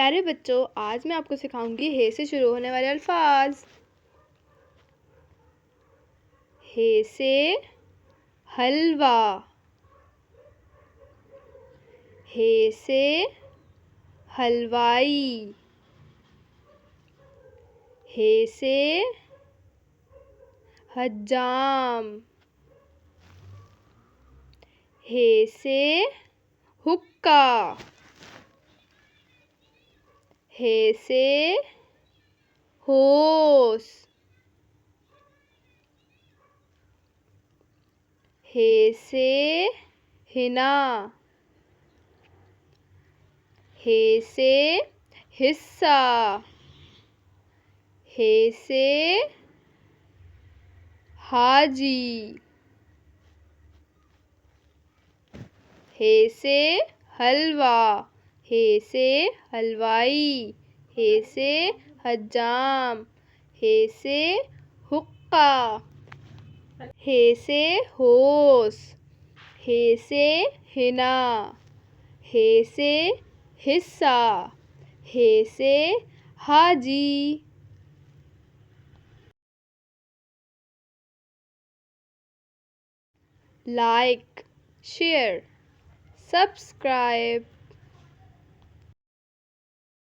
प्यारे बच्चों, आज मैं आपको सिखाऊंगी हे से शुरू होने वाले अल्फाज। हे से हलवा, हे से हलवाई, हे से हज्जाम, हे से हुक्का, हे से होस, हे से हिना, हे से हिस्सा, हे से हाजी, हे से हलवा, हे से हलवाई, हे से हज्जाम, हे से हुक्का, हे से होस, हे से हिना, हे से हिस्सा, हे से हाजी। Like, share, subscribe.